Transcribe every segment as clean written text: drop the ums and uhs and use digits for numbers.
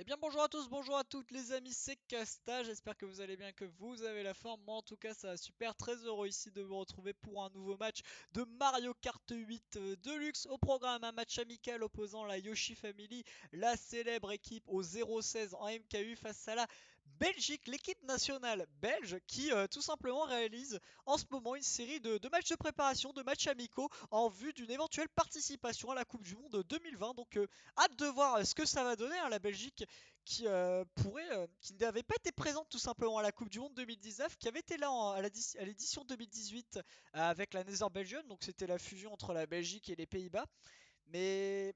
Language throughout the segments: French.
Eh bien bonjour à tous, bonjour à toutes les amis, c'est Casta, j'espère que vous allez bien, que vous avez la forme. Moi en tout cas ça va super, très heureux ici de vous retrouver pour un nouveau match de Mario Kart 8 Deluxe. Au programme un match amical opposant la Yoshi Family, la célèbre équipe au 0-16 en MKU face à la Belgique, l'équipe nationale belge qui tout simplement réalise en ce moment une série de matchs de préparation, de matchs amicaux en vue d'une éventuelle participation à la Coupe du Monde 2020. Donc hâte de voir ce que ça va donner, hein, la Belgique qui n'avait pas été présente tout simplement à la Coupe du Monde 2019, qui avait été là à l'édition 2018 avec la Nether Belgium, donc c'était la fusion entre la Belgique et les Pays-Bas, mais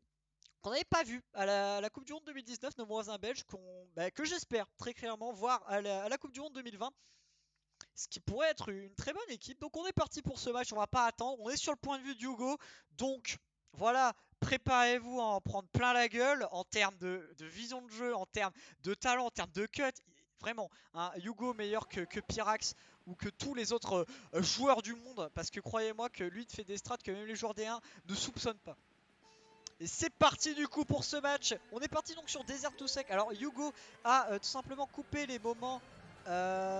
qu'on n'avait pas vu à la Coupe du Monde 2019, nos voisins belges, que j'espère très clairement voir à la Coupe du Monde 2020. Ce qui pourrait être une très bonne équipe. Donc on est parti pour ce match, on va pas attendre. On est sur le point de vue d'Hugo. Donc voilà, préparez-vous à en prendre plein la gueule en termes de vision de jeu, en termes de talent, en termes de cut. Vraiment, hein, Hugo meilleur que Pyrax ou que tous les autres joueurs du monde. Parce que croyez-moi que lui fait des strats que même les joueurs D1 ne soupçonnent pas. Et c'est parti du coup pour ce match. On est parti donc sur Desert to Sec. Alors Hugo a tout simplement coupé les moments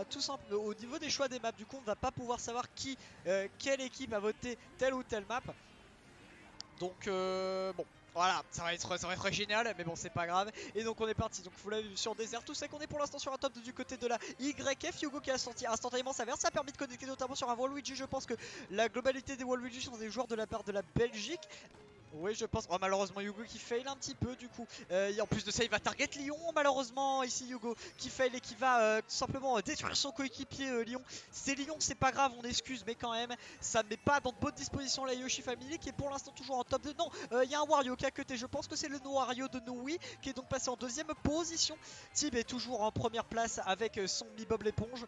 tout simple au niveau des choix des maps. Du coup on ne va pas pouvoir savoir quelle équipe a voté telle ou telle map. Donc bon. Voilà, ça va être génial, mais bon, c'est pas grave. Et donc, on est parti. Donc, vous l'avez vu sur Desert, tout ça qu'on est pour l'instant sur un top du côté de la YF. Hugo qui a sorti instantanément sa verse. Ça a permis de connecter notamment sur un Waluigi. Je pense que la globalité des Waluigi sont des joueurs de la part de la Belgique. Oui, je pense. Oh, malheureusement, Hugo qui fail un petit peu du coup. Et en plus de ça, il va target Lyon. Malheureusement, ici, Hugo qui fail et qui va tout simplement détruire son coéquipier Lyon. C'est Lyon, c'est pas grave, on excuse, mais quand même, ça ne met pas dans de bonnes dispositions la Yoshi Family qui est pour l'instant toujours en top 2. Non, il y a un Wario qui a cuté. Je pense que c'est le Wario de Noui qui est donc passé en deuxième position. Tib est toujours en première place avec son Mi Bob l'éponge.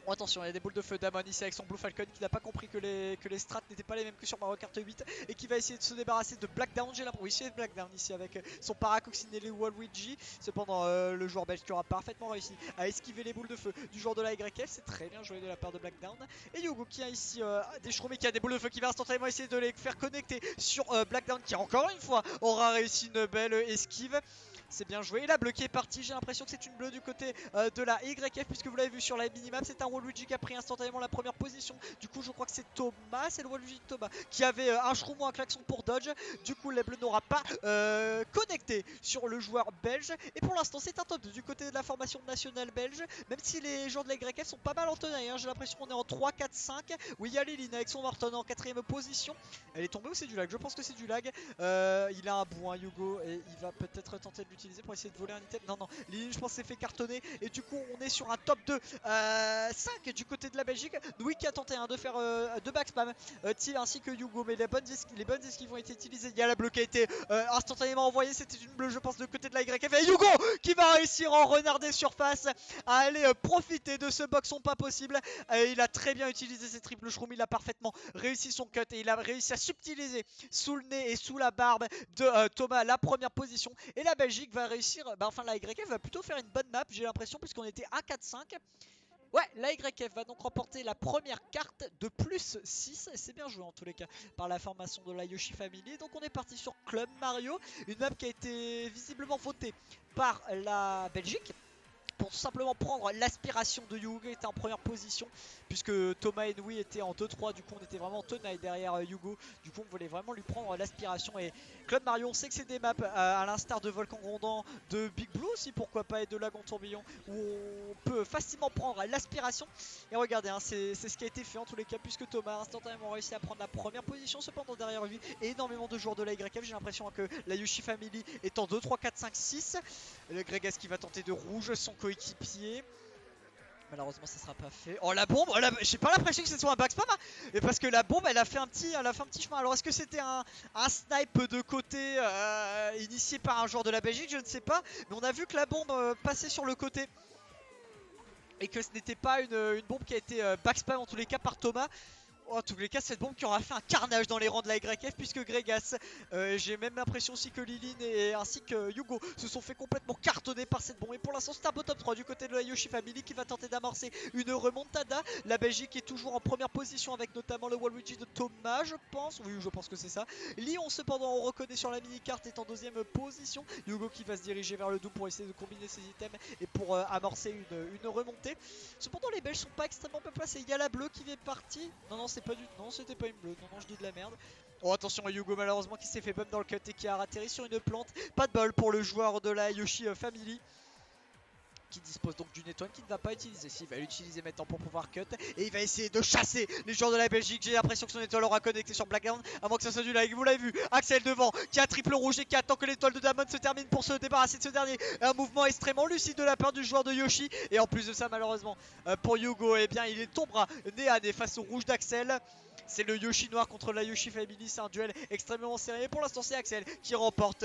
Oh, attention, il y a des boules de feu d'Amon ici avec son Blue Falcon qui n'a pas compris que les strats n'étaient pas les mêmes que sur Mario Kart 8 et qui va essayer de se débarrasser de Blackdown. J'ai l'impression, oui, c'est Blackdown ici avec son Paracoccinelle Waluigi. Cependant, le joueur belge qui aura parfaitement réussi à esquiver les boules de feu du joueur de la YF, c'est très bien joué de la part de Blackdown. Et Hugo qui a ici des Shroomies qui a des boules de feu qui va instantanément essayer de les faire connecter sur Blackdown qui encore une fois aura réussi une belle esquive. C'est bien joué. Et la bleue qui est partie. J'ai l'impression que c'est une bleue du côté de la YF, puisque vous l'avez vu sur la minimap. C'est un Waluigi qui a pris instantanément la première position. Du coup, je crois que c'est Thomas. C'est le Waluigi de Thomas qui avait un shroom ou un klaxon pour dodge. Du coup, les bleus n'aura pas connecté sur le joueur belge. Et pour l'instant, c'est un top 2 du côté de la formation nationale belge. Même si les joueurs de la YF sont pas mal en tenaille, hein. J'ai l'impression qu'on est en 3, 4, 5. Oui, il y a Liline avec son Morton en 4ème position. Elle est tombée ou c'est du lag? Je pense que c'est du lag. Il a un bout, hein, Hugo, et il va peut-être tenter de l'utiliser pour essayer de voler un item. Non, non, Lily, je pense, s'est fait cartonner. Et du coup, on est sur un top 2 5 du côté de la Belgique. Louis qui a tenté de faire 2 backspam. Thiel ainsi que Hugo, mais les bonnes esquives ont été utilisées. Il y a la bleue qui a été instantanément envoyée. C'était une bleue, je pense, de côté de la YF. Et Hugo qui va réussir en renarder surface à aller profiter de ce boxon pas possible. Il a très bien utilisé ses triples shrooms. Il a parfaitement réussi son cut et il a réussi à subtiliser sous le nez et sous la barbe de Thomas la première position. Et la Belgique va réussir, enfin la YF va plutôt faire une bonne map, j'ai l'impression, puisqu'on était 1-4-5. Ouais, la YF va donc remporter la première carte de plus 6. Et c'est bien joué en tous les cas par la formation de la Yoshi Family. Donc on est parti sur Club Mario, une map qui a été visiblement votée par la Belgique pour tout simplement prendre l'aspiration de Hugo qui était en première position, puisque Thomas et Nui étaient en 2-3. Du coup on était vraiment en tenaille derrière Hugo. Du coup on voulait vraiment lui prendre l'aspiration. Et Club Mario, on sait que c'est des maps à l'instar de Volcan Grondant, de Big Blue aussi pourquoi pas, et de Lagon Tourbillon, où on peut facilement prendre l'aspiration. Et regardez, hein, c'est ce qui a été fait en tous les cas, puisque Thomas a instantanément réussi à prendre la première position. Cependant derrière lui énormément de joueurs de la YF. J'ai l'impression que la Yoshi Family est en 2, 3, 4, 5, 6. Le Gregas qui va tenter de rouge son coéquipier. Malheureusement ça sera pas fait. Oh la bombe, j'ai pas l'impression que ce soit un backspam, hein. Et parce que la bombe elle a fait un petit chemin. Alors est-ce que c'était un snipe de côté initié par un joueur de la Belgique? Je ne sais pas. Mais on a vu que la bombe passait sur le côté. Et que ce n'était pas une bombe qui a été backspam en tous les cas par Thomas. En tous les cas, cette bombe qui aura fait un carnage dans les rangs de la YF, puisque Gregas, j'ai même l'impression aussi que Lilin et ainsi que Yugo se sont fait complètement cartonner par cette bombe. Et pour l'instant, c'est un beau top 3 du côté de la Yoshi Family qui va tenter d'amorcer une remontada. La Belgique est toujours en première position avec notamment le Waluigi de Thomas, je pense. Oui, je pense que c'est ça. Lyon, cependant, on reconnaît sur la mini-carte, est en deuxième position. Yugo qui va se diriger vers le double pour essayer de combiner ses items et pour amorcer une remontée. Cependant, les Belges sont pas extrêmement bien placés. Il y a la bleue qui est partie. Non, non, c'est pas du. Non, c'était pas une bleue. Non, non, je dis de la merde. Oh, attention à Yugo, malheureusement, qui s'est fait bump dans le cut et qui a atterri sur une plante. Pas de bol pour le joueur de la Yoshi Family, qui dispose donc d'une étoile qu'il ne va pas utiliser. S'il va l'utiliser maintenant pour pouvoir cut, et il va essayer de chasser les joueurs de la Belgique. J'ai l'impression que son étoile aura connecté sur Blackground, avant que ça soit du lag. Vous l'avez vu, Axel devant qui a triple rouge et qui attend que l'étoile de Damon se termine pour se débarrasser de ce dernier. Un mouvement extrêmement lucide de la part du joueur de Yoshi. Et en plus de ça, malheureusement pour Yugo, eh bien il tombera nez à nez face au rouge d'Axel. C'est le Yoshi noir contre la Yoshi Family, c'est un duel extrêmement serré. Pour l'instant, c'est Axel qui remporte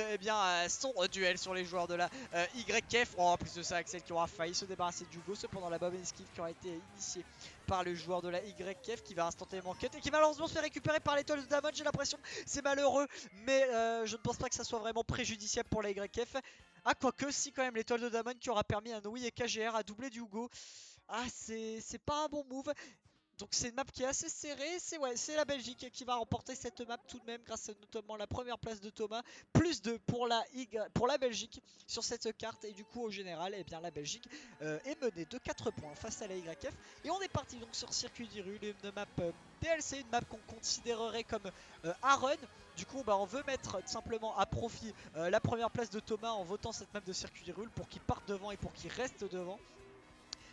son duel sur les joueurs de la YF. Oh, en plus de ça, Axel qui aura failli se débarrasser du Go. Cependant, la bomb esquive qui aura été initiée par le joueur de la YF qui va instantanément cut et qui malheureusement se fait récupérer par l'étoile de Damon. J'ai l'impression, c'est malheureux, mais je ne pense pas que ça soit vraiment préjudiciable pour la YF. Ah, quoique, si, quand même, l'étoile de Damon qui aura permis à Noui et KGR à doubler du Hugo. Ah, c'est pas un bon move. Donc c'est une map qui est assez serrée, c'est la Belgique qui va remporter cette map tout de même grâce à notamment la première place de Thomas, plus 2 pour la Belgique sur cette carte. Et du coup au général, eh bien, la Belgique est menée de 4 points face à la YF. Et on est parti donc sur Circuit d'Hyrule, une map DLC, une map qu'on considérerait comme un run. Du coup on veut mettre tout simplement à profit la première place de Thomas en votant cette map de Circuit d'Hyrule pour qu'il parte devant et pour qu'il reste devant.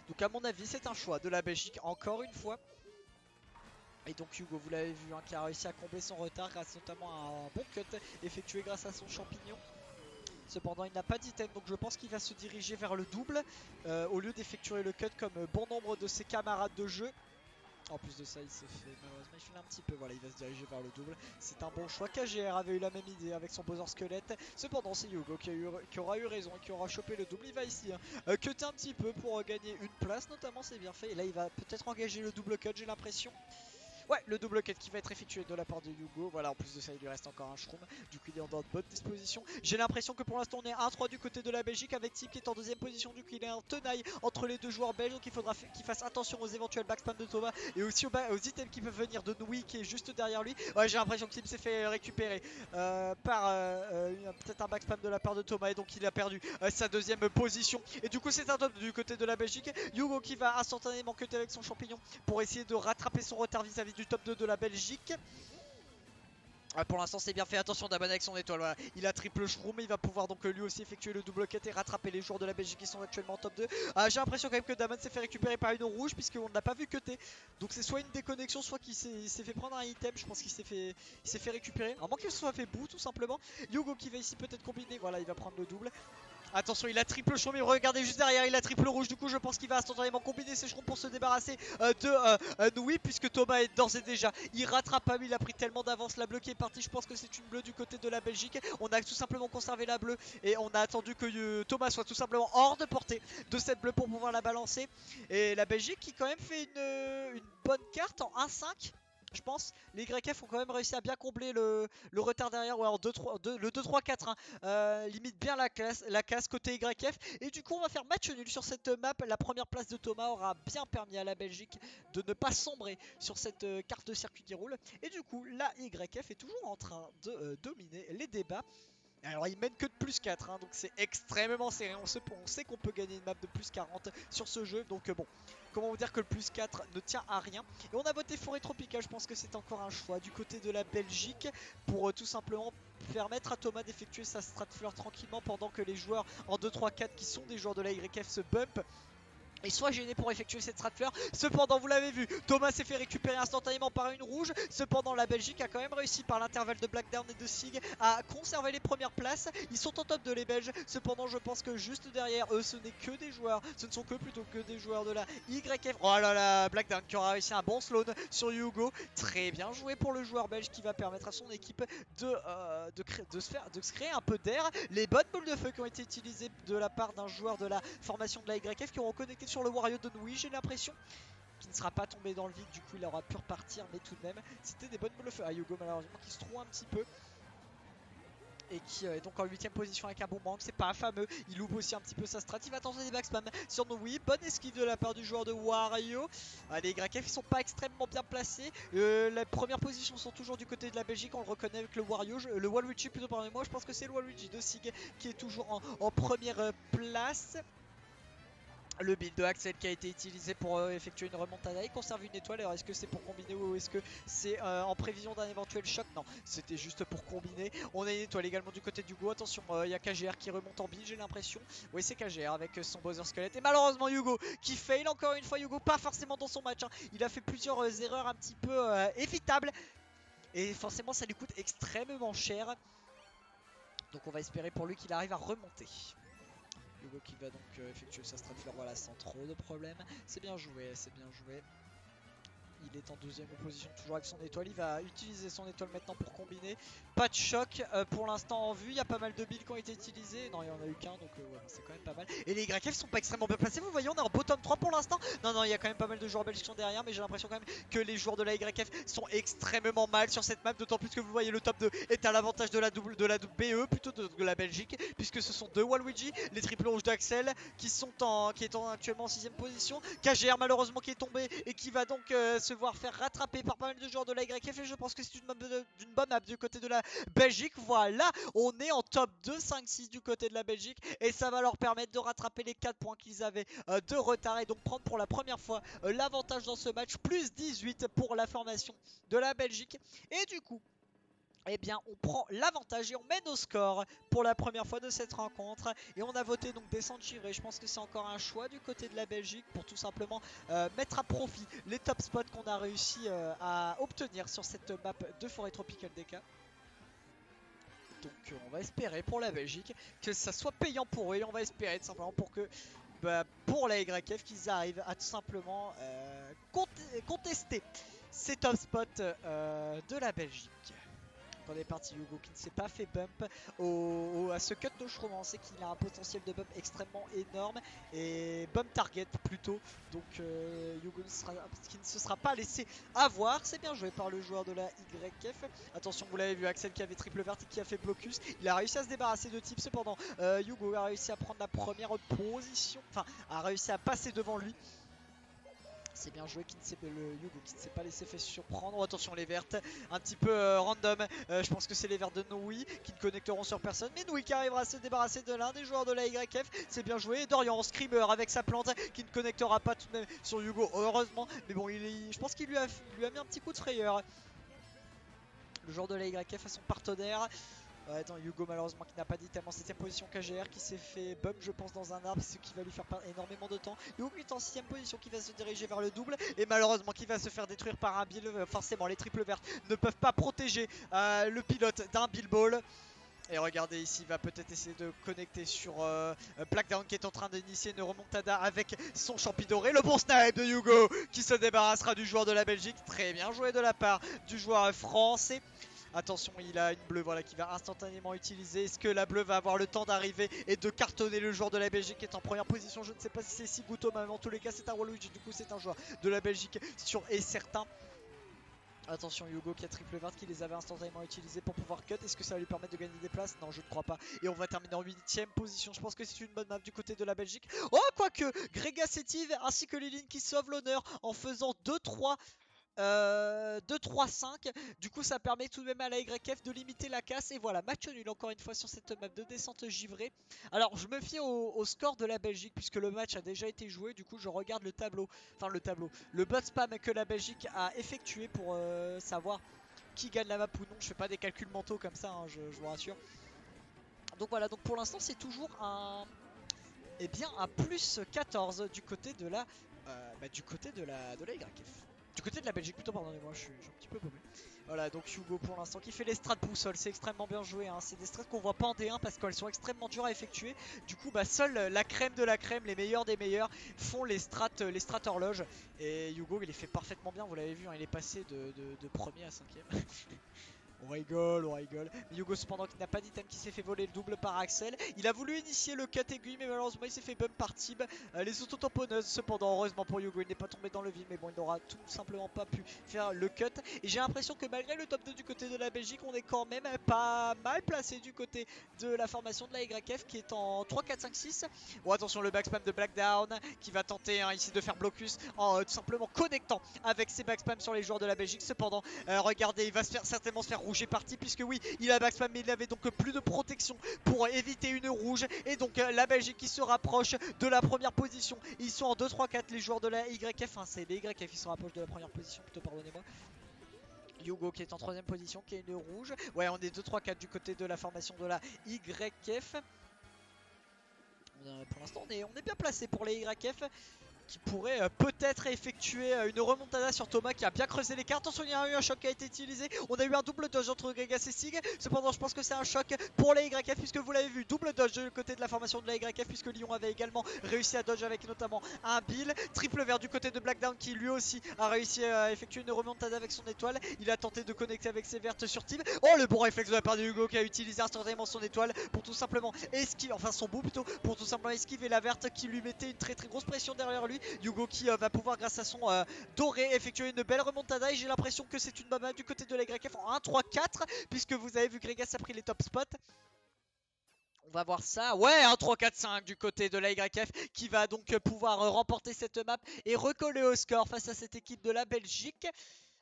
Donc à mon avis c'est un choix de la Belgique encore une fois. Et donc Hugo, vous l'avez vu, qui a réussi à combler son retard grâce notamment à un bon cut effectué grâce à son champignon. Cependant il n'a pas d'item, donc je pense qu'il va se diriger vers le double au lieu d'effectuer le cut comme bon nombre de ses camarades de jeu. En plus de ça, il s'est fait malheureusement il un petit peu, voilà, il va se diriger vers le double. C'est un bon choix. KGR avait eu la même idée avec son Bowser squelette. Cependant c'est Hugo qui aura eu raison et qui aura chopé le double. Il va ici cutter un petit peu pour gagner une place notamment, c'est bien fait. Et là il va peut-être engager le double cut, j'ai l'impression. Ouais, le double cut qui va être effectué de la part de Yugo. Voilà, en plus de ça, il lui reste encore un shroom. Du coup, il est en bonne disposition. J'ai l'impression que pour l'instant, on est 1-3 du côté de la Belgique avec Tim qui est en deuxième position. Du coup, il est en tenaille entre les deux joueurs belges. Donc, il faudra qu'il fasse attention aux éventuels backspam de Thomas et aussi aux items qui peuvent venir de Noui qui est juste derrière lui. Ouais, j'ai l'impression que Tim s'est fait récupérer par peut-être un backspam de la part de Thomas et donc il a perdu sa deuxième position. Et du coup, c'est un top du côté de la Belgique. Yugo qui va instantanément cutter avec son champignon pour essayer de rattraper son retard vis-à-vis du top 2 de la Belgique. Pour l'instant c'est bien fait, attention Damon avec son étoile, voilà. Il a triple shroom, il va pouvoir donc lui aussi effectuer le double cut et rattraper les joueurs de la Belgique qui sont actuellement en top 2. J'ai l'impression quand même que Damon s'est fait récupérer par une rouge puisqu'on ne l'a pas vu cutter. Donc c'est soit une déconnexion, soit qu'il s'est fait prendre un item, je pense qu'il s'est fait récupérer. À moins qu'il se soit fait bout tout simplement. Yugo qui va ici peut-être combiner, voilà, il va prendre le double. Attention, il a triple shroom, mais regardez juste derrière, il a triple rouge. Du coup, je pense qu'il va instantanément combiner ses shrooms pour se débarrasser de Noui, puisque Thomas est d'ores et déjà irrattrapable. Il a pris tellement d'avance. La bleue qui est partie, je pense que c'est une bleue du côté de la Belgique. On a tout simplement conservé la bleue et on a attendu que Thomas soit tout simplement hors de portée de cette bleue pour pouvoir la balancer. Et la Belgique qui, quand même, fait une bonne carte en 1-5. Je pense les YF ont quand même réussi à bien combler le retard derrière, ouais, en 2-3, le 2-3-4 limite bien la casse côté YF. Et du coup on va faire match nul sur cette map. La première place de Thomas aura bien permis à la Belgique de ne pas sombrer sur cette carte de circuit qui roule. Et du coup la YF est toujours en train de dominer les débats. Alors il mène que de plus 4 donc c'est extrêmement serré. On sait qu'on peut gagner une map de plus 40 sur ce jeu. Donc bon, comment vous dire que le plus 4 ne tient à rien. Et on a voté Forêt Tropicale, je pense que c'est encore un choix du côté de la Belgique pour tout simplement permettre à Thomas d'effectuer sa stratfleur tranquillement pendant que les joueurs en 2-3-4 qui sont des joueurs de la YF se bump et soit gêné pour effectuer cette stratfleur. Cependant vous l'avez vu, Thomas s'est fait récupérer instantanément par une rouge. Cependant la Belgique a quand même réussi par l'intervalle de Blackdown et de Sig à conserver les premières places. Ils sont en top de les Belges. Cependant je pense que juste derrière eux ce n'est que des joueurs, ce ne sont que plutôt que des joueurs de la YF. Oh là là, Blackdown qui aura réussi un bon slow sur Hugo. Très bien joué pour le joueur belge qui va permettre à son équipe de se créer un peu d'air. Les bonnes boules de feu qui ont été utilisées de la part d'un joueur de la formation de la YF qui ont reconnecté sur le Wario de Noui, j'ai l'impression. qui ne sera pas tombé dans le vide, du coup il aura pu repartir, mais tout de même c'était des bonnes boules au feu. Ah, Hugo malheureusement qui se trouve un petit peu et qui est donc en 8ème position avec un bon manque, c'est pas fameux, il loupe aussi un petit peu sa strat, il va tenter des backspam sur Noui, bonne esquive de la part du joueur de Wario. Les YF ils sont pas extrêmement bien placés, les premières positions sont toujours du côté de la Belgique, on le reconnaît avec le Wario, le Waluigi plutôt pardonnez-moi, je pense que c'est le Waluigi de Sig qui est toujours en première place. Le build de Axel qui a été utilisé pour effectuer une remontada, il conserve une étoile. Alors est-ce que c'est pour combiner ou est-ce que c'est en prévision d'un éventuel choc? Non, c'était juste pour combiner. On a une étoile également du côté d'Hugo. Attention, il y a KGR qui remonte en build, j'ai l'impression. Oui, c'est KGR avec son Bowser Squelette. Et malheureusement Hugo qui fail encore une fois. Hugo pas forcément dans son match, hein. Il a fait plusieurs erreurs un petit peu évitables. Et forcément ça lui coûte extrêmement cher. Donc on va espérer pour lui qu'il arrive à remonter. Hugo qui va donc effectuer sa strat fleur, voilà, sans trop de problèmes. C'est bien joué, c'est bien joué. Il est en 12ème position toujours avec son étoile. Il va utiliser son étoile maintenant pour combiner. Pas de choc pour l'instant en vue. Il y a pas mal de builds qui ont été utilisés. Non, il n'y en a eu qu'un, donc ouais, c'est quand même pas mal. Et les YF sont pas extrêmement bien placés. Vous voyez, on est en bottom 3 pour l'instant. Non, il y a quand même pas mal de joueurs belges qui sont derrière. Mais j'ai l'impression quand même que les joueurs de la YF sont extrêmement mal sur cette map. D'autant plus que vous voyez le top 2 est à l'avantage de la BE plutôt de la Belgique. Puisque ce sont deux Waluigi, les triples rouges d'Axel qui est actuellement en 6ème position. KGR malheureusement qui est tombé et qui va donc se voir faire rattraper par pas mal de joueurs de la YF. Et je pense que c'est une bonne map du côté de la Belgique. Voilà, on est en top 2, 5, 6 du côté de la Belgique. Et ça va leur permettre de rattraper les 4 points qu'ils avaient de retard. Et donc prendre pour la première fois l'avantage dans ce match. Plus 18 pour la formation de la Belgique. Et du coup, eh bien on prend l'avantage et on mène au score pour la première fois de cette rencontre. Et on a voté donc descente givrée. Je pense que c'est encore un choix du côté de la Belgique pour tout simplement mettre à profit les top spots qu'on a réussi à obtenir sur cette map de forêt tropicale DK. Donc on va espérer pour la Belgique que ça soit payant pour eux. Et on va espérer tout simplement pour que pour la YF qu'ils arrivent à tout simplement contester ces top spots de la Belgique. On est parti, Hugo qui ne s'est pas fait bump à ce cut de Shroom. On sait qu'il a un potentiel de bump extrêmement énorme et bump target plutôt. Donc Hugo qui ne se sera pas laissé avoir. C'est bien joué par le joueur de la YF. Attention, vous l'avez vu, Axel qui avait triple vert et qui a fait blocus. Il a réussi à se débarrasser de type. Cependant, Hugo a réussi à prendre la première position. Enfin, a réussi à passer devant lui. C'est bien joué, le Hugo qui ne s'est pas laissé faire surprendre. Oh, attention les vertes, un petit peu random. Je pense que c'est les vertes de Noui qui ne connecteront sur personne. Mais Noui qui arrivera à se débarrasser de l'un des joueurs de la YF. C'est bien joué. Et Dorian, Screamer avec sa plante qui ne connectera pas tout de même sur Hugo, heureusement. Mais bon, je pense qu'il lui a mis un petit coup de frayeur. Le joueur de la YF à son partenaire. Attends, Hugo malheureusement qui n'a pas dit tellement 7ème position KGR qui s'est fait bump je pense dans un arbre, ce qui va lui faire perdre énormément de temps. Hugo qui est en 6ème position qui va se diriger vers le double et malheureusement qui va se faire détruire par un bill. Forcément les triples vertes ne peuvent pas protéger le pilote d'un bill ball. Et regardez ici, il va peut-être essayer de connecter sur Blackdown qui est en train d'initier une remontada avec son champi doré. Le bon snipe de Hugo qui se débarrassera du joueur de la Belgique. Très bien joué de la part du joueur français. Attention, il a une bleue voilà, qui va instantanément utiliser. Est-ce que la bleue va avoir le temps d'arriver et de cartonner le joueur de la Belgique qui est en première position? Je ne sais pas si c'est Siguto, mais en tous les cas c'est un Waluigi. Du coup c'est un joueur de la Belgique sûr et certain. Attention Hugo qui a triple vert qui les avait instantanément utilisés pour pouvoir cut. Est-ce que ça va lui permettre de gagner des places? Non, je ne crois pas. Et on va terminer en 8ème position. Je pense que c'est une bonne map du côté de la Belgique. Oh, quoique Grega Sétive ainsi que Liline qui sauve l'honneur en faisant 2-3 2-3-5. Du coup ça permet tout de même à la YF de limiter la casse. Et voilà, match nul encore une fois sur cette map de descente givrée. Alors je me fie au score de la Belgique puisque le match a déjà été joué. Du coup je regarde le tableau, le bot spam que la Belgique a effectué pour savoir qui gagne la map ou non. Je fais pas des calculs mentaux comme ça, hein, je vous rassure. Donc voilà, donc pour l'instant c'est toujours un plus 14 du côté de la YF. Du côté de la Belgique plutôt, pardonnez-moi, je suis un petit peu paumé. Voilà, donc Hugo pour l'instant qui fait les strats de boussole, c'est extrêmement bien joué, hein. C'est des strats qu'on voit pas en D1 parce qu'elles sont extrêmement dures à effectuer. Du coup, seule la crème de la crème, les meilleurs des meilleurs, font les strats horloges. Et Hugo, il les fait parfaitement bien, vous l'avez vu, hein, il est passé de premier à 5ème. On rigole, on rigole. Mais Yugo cependant qui n'a pas d'item, qui s'est fait voler le double par Axel. Il a voulu initier le cut aiguille mais malheureusement il s'est fait bump par Tib. Les auto-tamponneuses cependant, heureusement pour Yugo, il n'est pas tombé dans le vide. Mais bon, il n'aura tout simplement pas pu faire le cut. Et j'ai l'impression que malgré le top 2 du côté de la Belgique, on est quand même pas mal placé du côté de la formation de la YF qui est en 3, 4, 5, 6. Bon attention, le backspam de Blackdown qui va tenter ici de faire blocus en tout simplement connectant avec ses backspams sur les joueurs de la Belgique. Cependant, regardez, il va certainement se faire rouger parti puisque oui, il a backspam mais il avait donc plus de protection pour éviter une rouge. Et donc la Belgique qui se rapproche de la première position. Ils sont en 2, 3, 4 les joueurs de la YF. Enfin c'est les YF qui se rapprochent de la première position plutôt, pardonnez-moi. Yugo qui est en 3ème position, qui a une rouge. Ouais, on est 2, 3, 4 du côté de la formation de la YF. Pour l'instant on est bien placé pour les YF qui pourrait peut-être effectuer une remontada sur Thomas qui a bien creusé les cartes. Attention, il y a eu un choc qui a été utilisé. On a eu un double dodge entre Gregas et Sig. Cependant, je pense que c'est un choc pour les YF puisque vous l'avez vu, double dodge du côté de la formation de la YF puisque Lyon avait également réussi à dodge avec notamment un Bill. Triple vert du côté de Blackdown qui lui aussi a réussi à effectuer une remontada avec son étoile. Il a tenté de connecter avec ses vertes sur Team. Oh, le bon réflexe de la part de Hugo qui a utilisé instantanément son étoile pour tout simplement esquiver, enfin son bout plutôt, pour tout simplement esquiver la verte qui lui mettait une très grosse pression derrière lui. Hugo qui va pouvoir grâce à son doré effectuer une belle remontada. Et j'ai l'impression que c'est une bama du côté de la YF en 1, 3, 4 puisque vous avez vu que Gregas a pris les top spots. On va voir ça. Ouais, un 3-4-5 du côté de la YF qui va donc pouvoir remporter cette map et recoller au score face à cette équipe de la Belgique.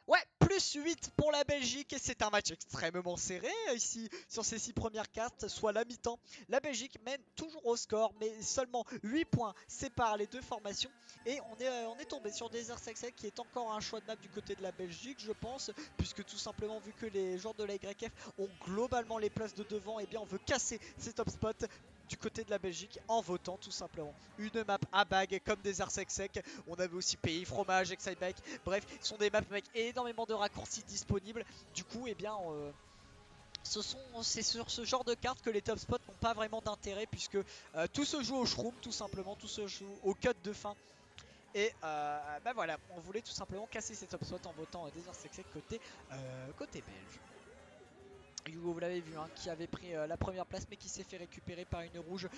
Ouais, plus 8 pour la Belgique et c'est un match extrêmement serré ici sur ces 6 premières cartes, soit la mi-temps. La Belgique mène toujours au score mais seulement 8 points séparent les deux formations. Et on est tombé sur Desert Saxel qui est encore un choix de map du côté de la Belgique je pense. Puisque tout simplement vu que les joueurs de la YF ont globalement les places de devant, et bien on veut casser ces top spots du côté de la Belgique en votant tout simplement une map à bague comme des Sec. On avait aussi Pays, Fromage, Excite Bike. Bref, ce sont des maps avec énormément de raccourcis disponibles. Du coup, eh bien, c'est sur ce genre de cartes que les top spots n'ont pas vraiment d'intérêt puisque tout se joue au shroom, tout simplement, tout se joue au cut de fin. Et bah voilà, on voulait tout simplement casser ces top spots en votant des Sec côté belge. Hugo, vous l'avez vu, hein, qui avait pris la première place mais qui s'est fait récupérer par une rouge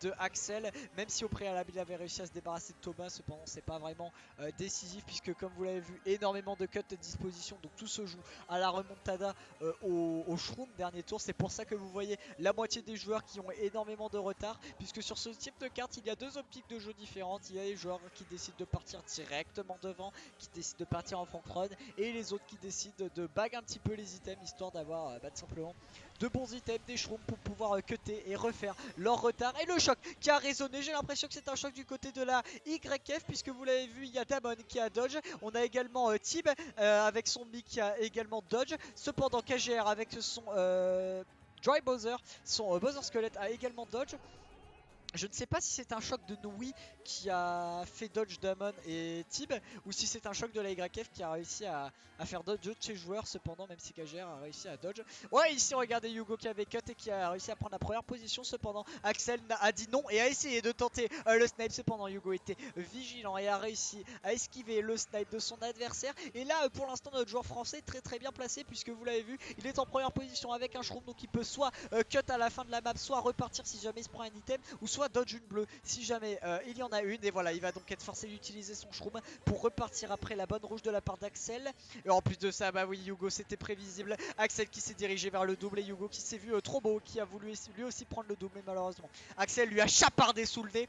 de Axel. Même si au préalable il avait réussi à se débarrasser de Thomas, cependant c'est pas vraiment décisif puisque comme vous l'avez vu, énormément de cuts de disposition. Donc tout se joue à la remontada au shroom dernier tour. C'est pour ça que vous voyez la moitié des joueurs qui ont énormément de retard. Puisque sur ce type de carte il y a deux optiques de jeu différentes. Il y a les joueurs qui décident de partir directement devant, qui décident de partir en front run, et les autres qui décident de bag un petit peu les items histoire d'avoir tout simplement de bons items, des shrooms pour pouvoir cutter et refaire leur retard. Et le choc qui a résonné, j'ai l'impression que c'est un choc du côté de la YF puisque vous l'avez vu, il y a Damon qui a dodge. On a également Tib avec son mic qui a également dodge. Cependant KGR avec son Dry Bowser, son Bowser Squelette a également dodge. Je ne sais pas si c'est un choc de Noui qui a fait dodge Damon et Tib, ou si c'est un choc de la YF qui a réussi à faire dodge de ses joueurs. Cependant, même si KGR a réussi à dodge. Ouais, ici regardez Hugo qui avait cut et qui a réussi à prendre la première position. Cependant, Axel a dit non et a essayé de tenter le snipe. Cependant, Hugo était vigilant et a réussi à esquiver le snipe de son adversaire. Et là, pour l'instant, notre joueur français est très bien placé puisque vous l'avez vu, il est en première position avec un shroom. Donc il peut soit cut à la fin de la map, soit repartir si jamais il se prend un item, ou soit dodge une bleue si jamais il y en a une. Et voilà, il va donc être forcé d'utiliser son shroom pour repartir après la bonne rouge de la part d'Axel. Et en plus de ça, bah oui, Hugo, c'était prévisible. Axel qui s'est dirigé vers le double et Hugo qui s'est vu trop beau, qui a voulu lui aussi prendre le double. Mais malheureusement, Axel lui a chapardé sous le nez.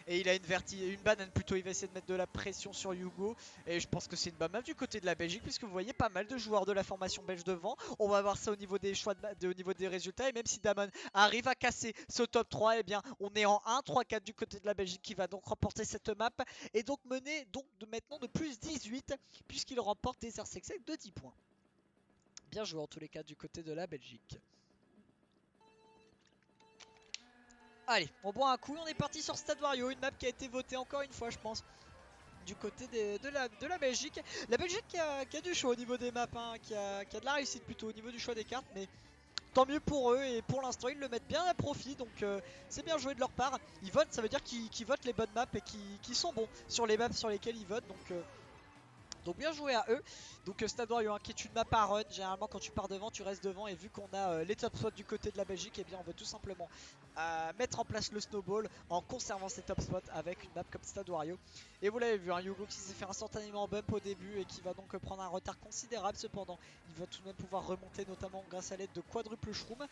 Et il a une banane plutôt, il va essayer de mettre de la pression sur Hugo. Et je pense que c'est une bonne map du côté de la Belgique puisque vous voyez pas mal de joueurs de la formation belge devant. On va voir ça au niveau des choix, au niveau des résultats. Et même si Damon arrive à casser ce top 3, eh bien on est en 1-3-4 du côté de la Belgique qui va donc remporter cette map. Et donc mener donc maintenant de plus 18 puisqu'il remporte des RCX de 10 points. Bien joué en tous les cas du côté de la Belgique. Allez, on boit un coup, on est parti sur Stade Wario, une map qui a été votée encore une fois je pense du côté de la Belgique. La Belgique qui a du choix au niveau des maps, hein, qui a de la réussite plutôt au niveau du choix des cartes, mais tant mieux pour eux et pour l'instant ils le mettent bien à profit, donc c'est bien joué de leur part. Ils votent, ça veut dire qu'ils votent les bonnes maps et qui sont bons sur les maps sur lesquelles ils votent, donc Donc bien joué à eux. Donc Stade Warrior qui est une map à run. Généralement quand tu pars devant tu restes devant. Et vu qu'on a les top spots du côté de la Belgique, et bien on veut tout simplement mettre en place le snowball en conservant ces top spots avec une map comme Stade Wario. Et vous l'avez vu, un Yugo qui s'est fait instantanément bump au début et qui va donc prendre un retard considérable. Cependant il va tout de même pouvoir remonter, notamment grâce à l'aide de quadruple shroom.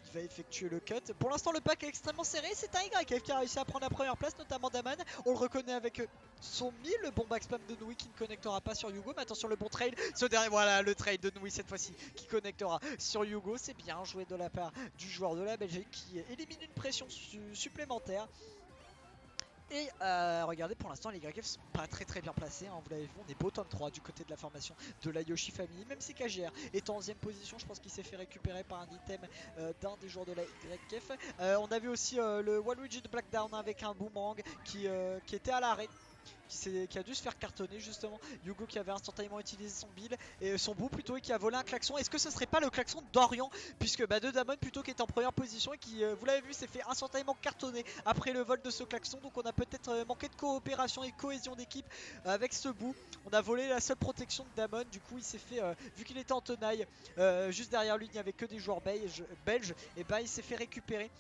Il va effectuer le cut. Pour l'instant le pack est extrêmement serré. C'est un YF qui a réussi à prendre la première place, notamment Daman. On le reconnaît avec son 1000. Le bon backspam de Nui qui ne connectera pas sur Yugo. Mais attention le bon trail. Ce dernier, voilà le trail de Nui cette fois-ci qui connectera sur Yugo. C'est bien joué de la part du joueur de la Belgique qui élimine une pression supplémentaire. Et regardez, pour l'instant les YF sont pas très bien placés, hein. Vous l'avez vu, on est bottom 3 du côté de la formation de la Yoshi Family. Même si KGR est en 11ème position, je pense qu'il s'est fait récupérer par un item d'un des joueurs de la YF. On a vu aussi le Waluigi de Blackdown avec un boomerang qui était à l'arrêt, qui a dû se faire cartonner justement. Yugo qui avait instantanément utilisé son build et son bout plutôt, et qui a volé un klaxon. Est-ce que ce serait pas le klaxon d'Orient, puisque de Damon plutôt, qui est en première position et qui, vous l'avez vu, s'est fait instantanément cartonner après le vol de ce klaxon. Donc on a peut-être manqué de coopération et de cohésion d'équipe avec ce bout. On a volé la seule protection de Damon. Du coup il s'est fait, vu qu'il était en tenaille, juste derrière lui il n'y avait que des joueurs belges, et bah il s'est fait récupérer.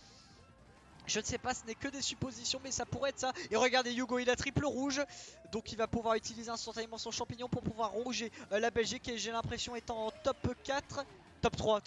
Je ne sais pas, ce n'est que des suppositions, mais ça pourrait être ça. Et regardez, Yugo, il a triple rouge. Donc il va pouvoir utiliser instantanément son champignon pour pouvoir rouger la Belgique. Et j'ai l'impression, étant en top 4, top 3.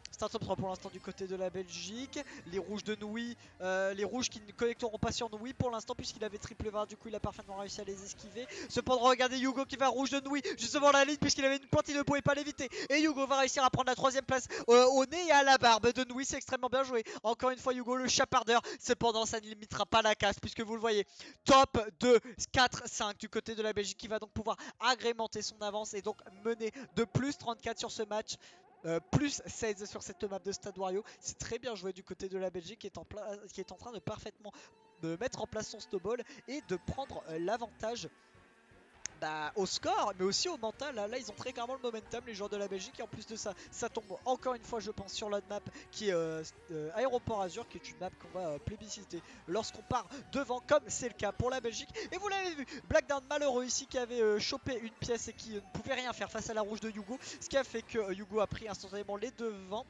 C'est un top 3 pour l'instant du côté de la Belgique. Les rouges de Nui, les rouges qui ne connecteront pas sur Nui pour l'instant, puisqu'il avait triple 20. Du coup il a parfaitement réussi à les esquiver. Cependant regardez Yugo qui va rouge de Nui juste devant la ligne, puisqu'il avait une pointe, il ne pouvait pas l'éviter. Et Yugo va réussir à prendre la 3ème place au nez et à la barbe de Nui. C'est extrêmement bien joué. Encore une fois Yugo le chapardeur. Cependant ça ne limitera pas la casse, puisque vous le voyez, top 2, 4, 5 du côté de la Belgique, qui va donc pouvoir agrémenter son avance et donc mener de plus 34 sur ce match. Plus 16 sur cette map de Stade Wario. C'est très bien joué du côté de la Belgique, qui est en train de parfaitement mettre en place son snowball et de prendre l'avantage au score, mais aussi au mental. Là ils ont très clairement le momentum, les joueurs de la Belgique. Et en plus de ça, ça tombe encore une fois je pense sur la map qui est Aéroport Azur, qui est une map qu'on va plébisciter lorsqu'on part devant, comme c'est le cas pour la Belgique. Et vous l'avez vu, Blackdown malheureux ici, qui avait chopé une pièce et qui ne pouvait rien faire face à la rouge de Yugo, ce qui a fait que Yugo a pris instantanément les devants.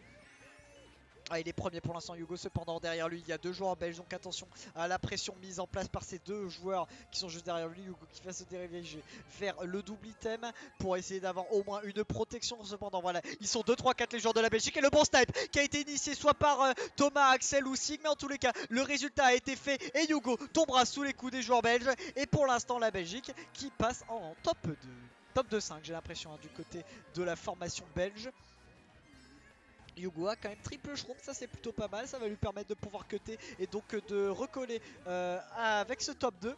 Ah, il est premier pour l'instant Yugo, cependant derrière lui il y a deux joueurs belges, donc attention à la pression mise en place par ces deux joueurs qui sont juste derrière lui. Yugo qui va se diriger vers le double item pour essayer d'avoir au moins une protection. Cependant voilà, ils sont 2, 3, 4 les joueurs de la Belgique, et le bon snipe qui a été initié soit par Thomas, Axel ou Sig, mais en tous les cas le résultat a été fait et Yugo tombera sous les coups des joueurs belges. Et pour l'instant la Belgique qui passe en top 2. Top 2-5 j'ai l'impression, hein, du côté de la formation belge. Yugo a quand même triple shroom, ça c'est plutôt pas mal, ça va lui permettre de pouvoir cutter et donc de recoller avec ce top 2.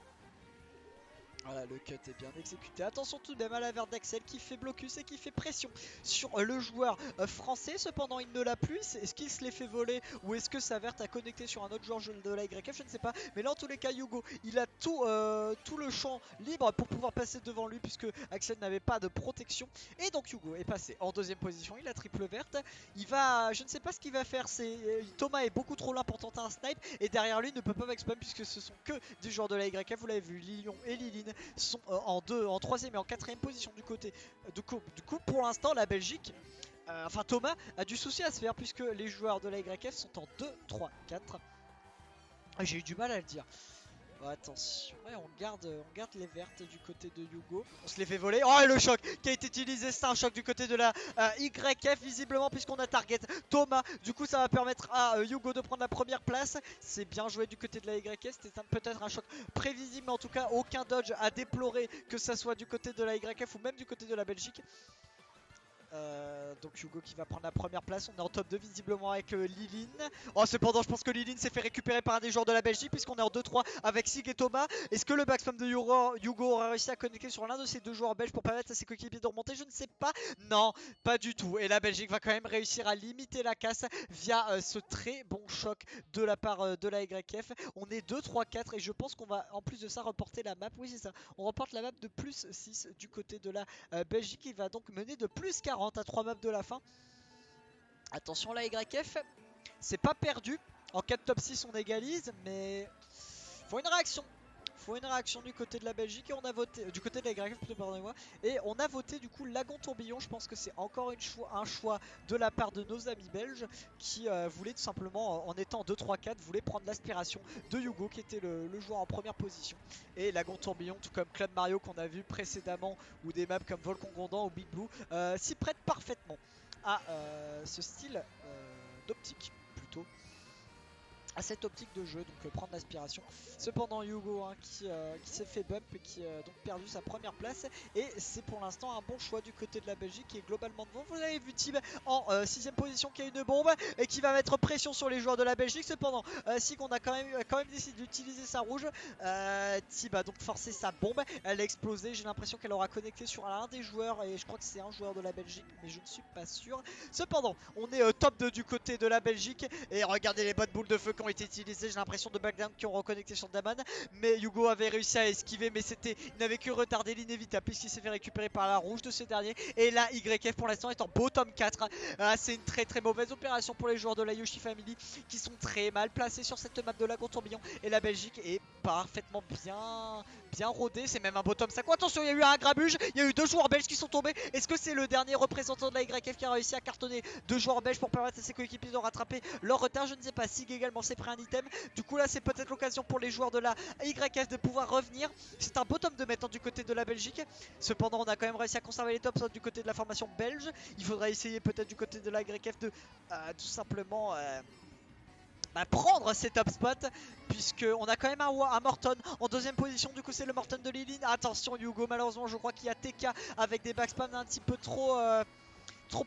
Voilà, le cut est bien exécuté. Attention tout de même à la verte d'Axel qui fait blocus et qui fait pression sur le joueur français. Cependant il ne l'a plus. Est-ce qu'il se l'est fait voler, ou est-ce que sa verte a connecté sur un autre joueur de la YF? Je ne sais pas. Mais là en tous les cas Yugo, il a tout le champ libre pour pouvoir passer devant lui, puisque Axel n'avait pas de protection. Et donc Yugo est passé en 2ème position. Il a triple verte. Il va, je ne sais pas ce qu'il va faire. Thomas est beaucoup trop loin pour tenter un snipe. Et derrière lui il ne peut pas backspam, puisque ce sont que des joueurs de la YF. Vous l'avez vu, Lilion et Liline sont en 3ème et en 4ème position du côté du coup pour l'instant la Belgique, enfin Thomas a du souci à se faire, puisque les joueurs de la YF sont en 2, 3, 4. J'ai eu du mal à le dire. Oh, attention, ouais, on garde les vertes du côté de Yugo. On se les fait voler. Oh, et le choc qui a été utilisé, c'est un choc du côté de la YF visiblement, puisqu'on a target Thomas. Du coup ça va permettre à Yugo de prendre la première place. C'est bien joué du côté de la YF. C'était peut-être un choc prévisible, mais en tout cas aucun dodge à déplorer, que ça soit du côté de la YF ou même du côté de la Belgique. Donc Yugo qui va prendre la première place. On est en top 2 visiblement avec Liline. Oh, cependant je pense que Liline s'est fait récupérer par un des joueurs de la Belgique, puisqu'on est en 2-3 avec Sig et Thomas. Est-ce que le backspam de Yugo aura réussi à connecter sur l'un de ces deux joueurs belges pour permettre à ses coéquipiers de remonter? Je ne sais pas. Non, pas du tout. Et la Belgique va quand même réussir à limiter la casse via ce très bon choc de la part de la YF. On est 2-3-4 et je pense qu'on va en plus de ça reporter la map. Oui c'est ça, on reporte la map de plus 6 du côté de la Belgique. Il va donc mener de plus 40 à 3 maps de la fin. Attention la YF, c'est pas perdu. En cas de top 6 on égalise, mais faut une réaction. Faut une réaction du côté de la Belgique et on a voté, du côté de la YF plutôt, pardonnez-moi. Et on a voté du coup Lagon Tourbillon. Je pense que c'est encore un choix de la part de nos amis belges qui voulaient tout simplement, en étant 2-3-4, voulaient prendre l'aspiration de Hugo qui était le joueur en première position. Et Lagon Tourbillon, tout comme Club Mario qu'on a vu précédemment, ou des maps comme Volcan Gondan ou Big Blue, s'y prêtent parfaitement à ce style d'optique plutôt, à cette optique de jeu, donc prendre l'aspiration. Cependant Hugo qui s'est fait bump et qui a donc perdu sa première place, et c'est pour l'instant un bon choix du côté de la Belgique qui est globalement devant. Vous avez vu Tib en 6ème position qui a une bombe et qui va mettre pression sur les joueurs de la Belgique. Cependant Sig on a quand même décidé d'utiliser sa rouge. Tib a donc forcé sa bombe, elle a explosé, j'ai l'impression qu'elle aura connecté sur l'un des joueurs et je crois que c'est un joueur de la Belgique mais je ne suis pas sûr. Cependant on est top 2 du côté de la Belgique et regardez les bonnes boules de feu qui ont été utilisées, j'ai l'impression de backdown qui ont reconnecté sur Damon, mais Hugo avait réussi à esquiver, mais il n'avait que retardé l'inévitable puisqu'il s'est fait récupérer par la rouge de ce dernier. Et là YF pour l'instant est en bottom 4. C'est une très mauvaise opération pour les joueurs de la Yoshi Family qui sont très mal placés sur cette map de Lagon Tourbillon, et la Belgique est parfaitement bien rodée. C'est même un bottom 5. Attention, il y a eu un grabuge, il y a eu deux joueurs belges qui sont tombés. Est-ce que c'est le dernier représentant de la YF qui a réussi à cartonner deux joueurs belges pour permettre à ses coéquipiers de rattraper leur retard? Je ne sais pas. Sig également s'est pris un item. Du coup là c'est peut-être l'occasion pour les joueurs de la YF de pouvoir revenir. C'est un bottom de maintenant du côté de la Belgique. Cependant on a quand même réussi à conserver les tops du côté de la formation belge. Il faudra essayer peut-être du côté de la YF de tout simplement prendre ces top spots, puisque on a quand même un Morton en deuxième position. Du coup c'est le Morton de Lilin. Attention Hugo, malheureusement je crois qu'il y a TK avec des backspams un petit peu trop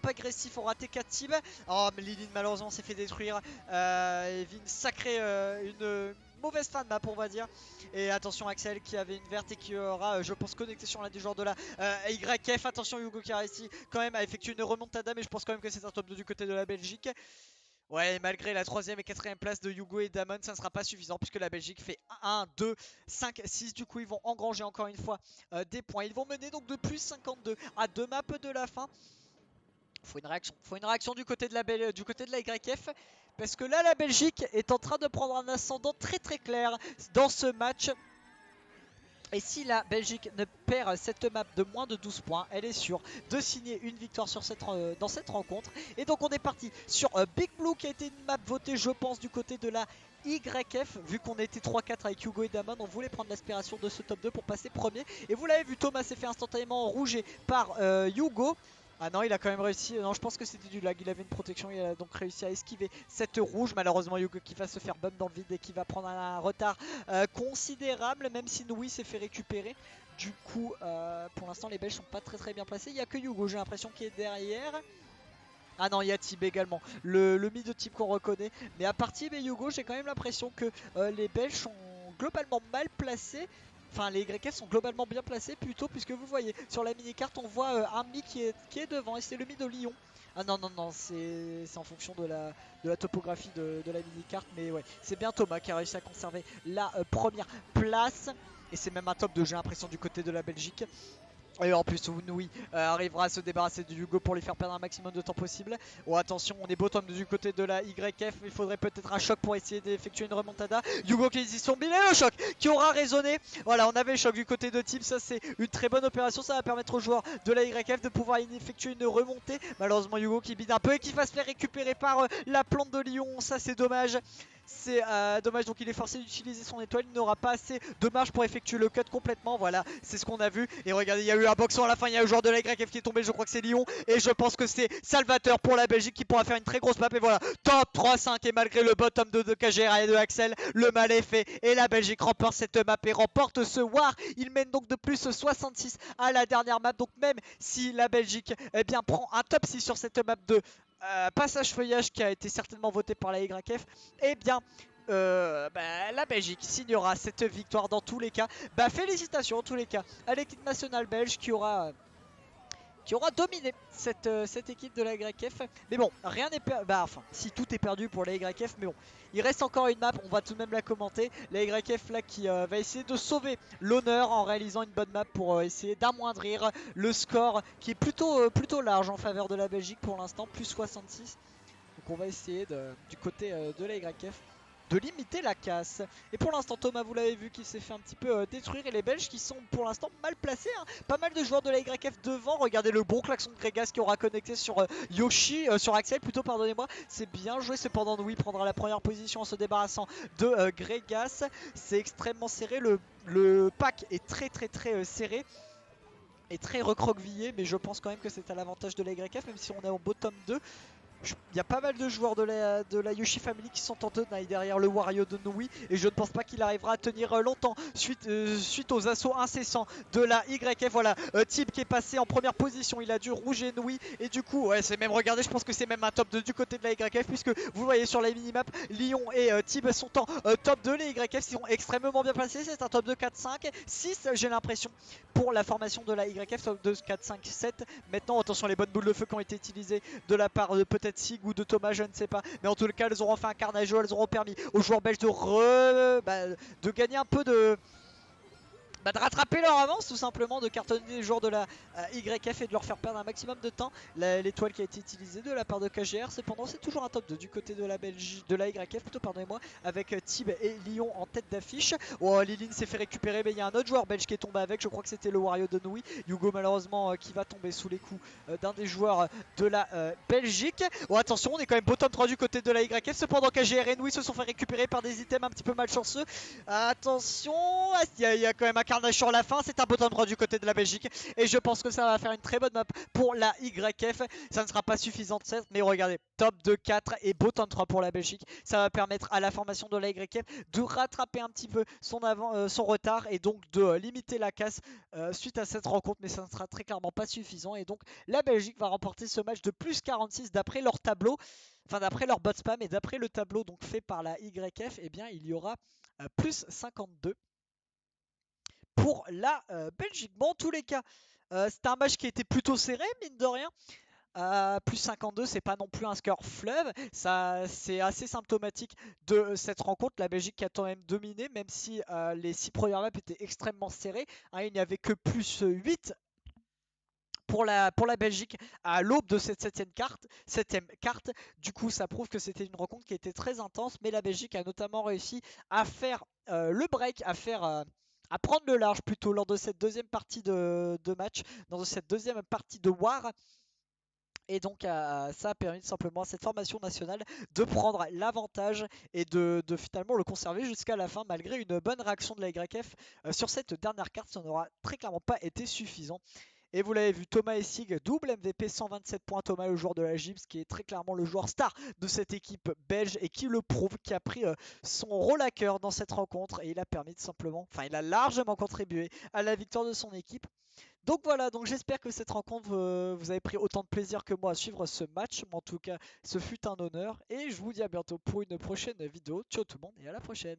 agressif, aura TK Tib. Oh mais Lilin malheureusement s'est fait détruire. Il vit une mauvaise fin de map on va dire. Et attention Axel qui avait une verte et qui aura je pense connecté sur l'un des joueurs de la YF. Attention Hugo qui a réussi quand même à effectuer une remontada, mais je pense quand même que c'est un top 2 du côté de la Belgique. Ouais, malgré la 3ème et 4ème place de Hugo et Damon, ça ne sera pas suffisant puisque la Belgique fait 1, 2, 5, 6. Du coup, ils vont engranger encore une fois des points. Ils vont mener donc de plus 52 à 2 maps de la fin. Faut une réaction du côté de la YF, parce que là, la Belgique est en train de prendre un ascendant très clair dans ce match. Et si la Belgique ne perd cette map de moins de 12 points, elle est sûre de signer une victoire dans cette rencontre. Et donc on est parti sur Big Blue qui a été une map votée je pense du côté de la YF. Vu qu'on était 3-4 avec Hugo et Damon, on voulait prendre l'aspiration de ce top 2 pour passer premier. Et vous l'avez vu, Thomas s'est fait instantanément rouger par Hugo. Ah non, il a quand même réussi. Non, je pense que c'était du lag. Il avait une protection. Il a donc réussi à esquiver cette rouge. Malheureusement, Hugo qui va se faire bump dans le vide et qui va prendre un retard considérable. Même si Noui s'est fait récupérer. Du coup, pour l'instant, les Belges sont pas très bien placés. Il n'y a que Hugo, j'ai l'impression, qui est derrière. Ah non, il y a Tib également. Le mid de Tib qu'on reconnaît. Mais à part Tib et Hugo, j'ai quand même l'impression que les Belges sont globalement mal placés. Enfin, les YF sont globalement bien placés plutôt, puisque vous voyez sur la mini-carte, on voit un mi qui est devant et c'est le mi de Lyon. Ah non, c'est en fonction de la topographie de la mini-carte, mais ouais, c'est bien Thomas qui a réussi à conserver la première place. Et c'est même un top 2, j'ai l'impression, du côté de la Belgique. Et en plus Noui arrivera à se débarrasser de Hugo pour lui faire perdre un maximum de temps possible. Oh attention, on est bottom du côté de la YF. Il faudrait peut-être un choc pour essayer d'effectuer une remontada. Hugo qui hésite son bilan, le choc qui aura résonné. Voilà, on avait le choc du côté de Team. Ça c'est une très bonne opération. Ça va permettre aux joueurs de la YF de pouvoir effectuer une remontée. Malheureusement Hugo qui bide un peu et qui va se faire récupérer par la plante de Lyon. Ça c'est dommage. C'est dommage, donc il est forcé d'utiliser son étoile. Il n'aura pas assez de marge pour effectuer le cut complètement. Voilà, c'est ce qu'on a vu. Et regardez, il y a eu un boxon à la fin. Il y a eu le joueur de la YF qui est tombé. Je crois que c'est Lyon. Et je pense que c'est Salvateur pour la Belgique qui pourra faire une très grosse map. Et voilà, top 3-5. Et malgré le bottom de KGR et de Axel, le mal est fait. Et la Belgique remporte cette map et remporte ce war. Il mène donc de plus 66 à la dernière map. Donc même si la Belgique prend un top 6 sur cette map de passage feuillage qui a été certainement voté par la YF, eh bien la Belgique signera cette victoire dans tous les cas. Félicitations en tous les cas à l'équipe nationale belge qui aura dominé cette équipe de la YF. Mais bon, rien n'est perdu. Enfin, si tout est perdu pour la YF, mais bon, il reste encore une map, on va tout de même la commenter. La YF là qui va essayer de sauver l'honneur en réalisant une bonne map pour essayer d'amoindrir le score qui est plutôt large en faveur de la Belgique pour l'instant, plus 66. Donc on va essayer du côté de la YF de limiter la casse. Et pour l'instant Thomas, vous l'avez vu, qui s'est fait un petit peu détruire, et les Belges qui sont pour l'instant mal placés, hein. Pas mal de joueurs de la YF devant. Regardez le bon klaxon de Gregas qui aura connecté sur sur Axel plutôt, pardonnez-moi. C'est bien joué, cependant Nui prendra la première position en se débarrassant de Gregas. C'est extrêmement serré, le pack est très serré et très recroquevillé, mais je pense quand même que c'est à l'avantage de la YF, même si on est en bottom 2. Il y a pas mal de joueurs de la Yoshi Family qui sont en tenaille derrière le Wario de Nui, et je ne pense pas qu'il arrivera à tenir longtemps suite aux assauts incessants de la YF. Voilà, Tib qui est passé en première position, il a dû rouger Nui, et du coup, ouais, c'est même, regardez, je pense que c'est même un top 2 du côté de la YF, puisque vous voyez sur la minimap, Lyon et Tib sont en top 2. Les YF sont extrêmement bien placés, c'est un top 2, 4, 5, 6, j'ai l'impression, pour la formation de la YF, top 2, 4, 5, 7. Maintenant, attention, les bonnes boules de feu qui ont été utilisées de la part de peut-être Sig ou de Thomas, je ne sais pas, mais en tout cas elles auront fait un carnage, elles auront permis aux joueurs belges de gagner un peu de rattraper leur avance, tout simplement, de cartonner les joueurs de la YF et de leur faire perdre un maximum de temps. L'étoile qui a été utilisée de la part de KGR, cependant c'est toujours un top 2 du côté de la Belgique, de la YF plutôt, pardonnez-moi, avec Tib et Lyon en tête d'affiche. Oh, Lilin s'est fait récupérer, mais il y a un autre joueur belge qui est tombé avec, je crois que c'était le Wario de Nui. Hugo malheureusement qui va tomber sous les coups d'un des joueurs de la Belgique. Oh, attention, on est quand même bottom 3 du côté de la YF, cependant KGR et Nui se sont fait récupérer par des items un petit peu malchanceux. Attention, il y a quand même un carnage sur la fin, c'est un bottom 3 du côté de la Belgique, et je pense que ça va faire une très bonne map pour la YF. Ça ne sera pas suffisant certes, mais regardez, top 2, 4 et bottom 3 pour la Belgique. Ça va permettre à la formation de la YF de rattraper un petit peu son retard, et donc de limiter la casse suite à cette rencontre, mais ça ne sera très clairement pas suffisant, et donc la Belgique va remporter ce match de plus 46 d'après leur tableau, enfin d'après leur bot spam, et d'après le tableau donc fait par la YF, et bien il y aura plus 52 pour la Belgique. Bon, en tous les cas, c'était un match qui était plutôt serré, mine de rien. Plus 52, c'est pas non plus un score fleuve. Ça, c'est assez symptomatique de cette rencontre. La Belgique qui a quand même dominé, même si les 6 premières maps étaient extrêmement serrées. Hein, il n'y avait que plus 8 pour la Belgique à l'aube de cette septième carte. Du coup, ça prouve que c'était une rencontre qui était très intense, mais la Belgique a notamment réussi à faire le break, à prendre le large plutôt lors de cette deuxième partie de match, dans cette deuxième partie de War. Et donc ça a permis simplement à cette formation nationale de prendre l'avantage et de finalement le conserver jusqu'à la fin, malgré une bonne réaction de la YF sur cette dernière carte. Ça n'aura très clairement pas été suffisant. Et vous l'avez vu, Thomas Essig, double MVP, 127 points. Thomas, le joueur de la GIPS, qui est très clairement le joueur star de cette équipe belge, et qui le prouve, qui a pris son rôle à cœur dans cette rencontre, et il a permis de simplement, enfin il a largement contribué à la victoire de son équipe. Donc voilà, donc j'espère que cette rencontre, vous avez pris autant de plaisir que moi à suivre ce match. Mais en tout cas, ce fut un honneur, et je vous dis à bientôt pour une prochaine vidéo. Ciao tout le monde, et à la prochaine.